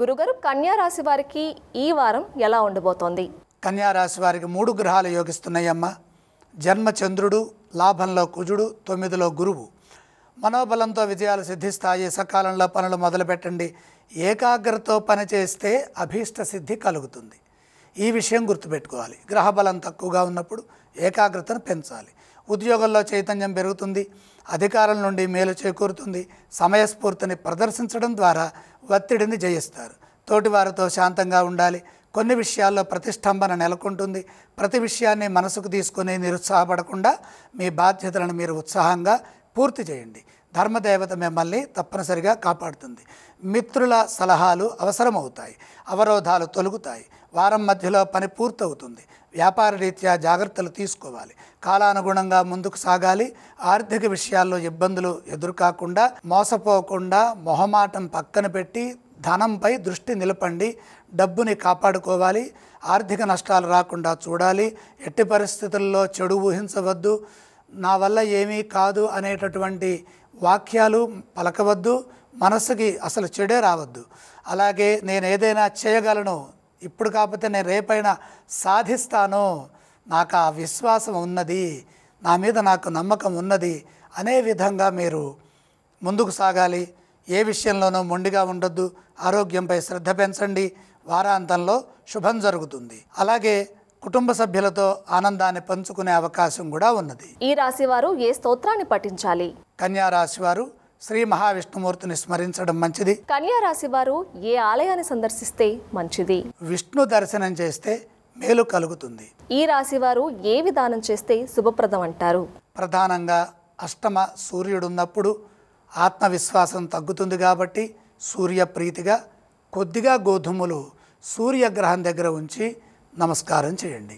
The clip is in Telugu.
గురుగారు, కన్యా రాశి వారికి ఈ వారం ఎలా ఉండబోతోంది? కన్యా రాశి వారికి 3 గ్రహాలు యోగిస్తున్నాయమ్మ. జన్మ చంద్రుడు, లాభంలో కుజుడు, 9లో గురువు. మనోబలంతో విజయాలు సిద్ధిస్తాయి. సకాలంలో పనులు మొదలుపెట్టండి. ఏకాగ్రతతో పనిచేస్తే అభీష్ట సిద్ధి కలుగుతుంది. ఈ విషయం గుర్తుపెట్టుకోవాలి. గ్రహబలం తక్కువగా ఉన్నప్పుడు ఏకాగ్రతను పెంచాలి. ఉద్యోగంలో చైతన్యం పెరుగుతుంది. అధికారుల నుండి మేలు చేకూరుతుంది. సమయస్ఫూర్తిని ప్రదర్శించడం ద్వారా ఒత్తిడిని జయిస్తారు. తోటివారితో శాంతంగా ఉండాలి. కొన్ని విషయాల్లో ప్రతిష్టంభన నెలకొంటుంది. ప్రతి విషయాన్ని మనసుకు తీసుకుని నిరుత్సాహపడకుండా మీ బాధ్యతలను మీరు ఉత్సాహంగా పూర్తి చేయండి. ధర్మదేవత మిమ్మల్ని తప్పనిసరిగా కాపాడుతుంది. మిత్రుల సలహాలు అవసరమవుతాయి. అవరోధాలు తొలగుతాయి. వారం మధ్యలో పని పూర్తవుతుంది. వ్యాపార రీత్యా జాగ్రత్తలు తీసుకోవాలి. కాలానుగుణంగా ముందుకు సాగాలి. ఆర్థిక విషయాల్లో ఇబ్బందులు ఎదురుకాకుండా, మోసపోకుండా మొహమాటం పక్కన పెట్టి ధనంపై దృష్టి నిలపండి. డబ్బుని కాపాడుకోవాలి. ఆర్థిక నష్టాలు రాకుండా చూడాలి. ఎట్టి పరిస్థితుల్లో చెడు ఊహించవద్దు. నా వల్ల ఏమీ కాదు అనేటటువంటి వాక్యాలు పలకవద్దు. మనసుకి అసలు చెడే రావద్దు. అలాగే నేను ఏదైనా చేయగలను, ఇప్పుడు కాకపోతే నేను రేపైనా సాధిస్తాను, నాకు ఆ విశ్వాసం ఉన్నది, నా మీద నాకు నమ్మకం ఉన్నది అనే విధంగా మీరు ముందుకు సాగాలి. ఏ విషయంలోనూ మొండిగా ఉండొద్దు. ఆరోగ్యంపై శ్రద్ధ పెంచండి. వారాంతంలో శుభం జరుగుతుంది. అలాగే కుటుంబ సభ్యులతో ఆనందాన్ని పంచుకునే అవకాశం కూడా ఉన్నది. ఈ రాశి వారు ఏ స్తోత్రాన్ని పఠించాలి? కన్యా రాశి వారు శ్రీ మహావిష్ణుమూర్తిని స్మరించడం మంచిది. కన్యా రాశి వారు ఏ ఆలయాన్ని సందర్శిస్తే మంచిది? విష్ణు దర్శనం చేస్తే మేలు కలుగుతుంది. ఈ రాశి వారు ఏ విధానం చేస్తే శుభప్రదం అంటారు? ప్రధానంగా అష్టమ సూర్యుడున్నప్పుడు ఆత్మవిశ్వాసం తగ్గుతుంది కాబట్టి సూర్యప్రీతిగా కొద్దిగా గోధుమలు సూర్యగ్రహం దగ్గర ఉంచి నమస్కారం చేయండి.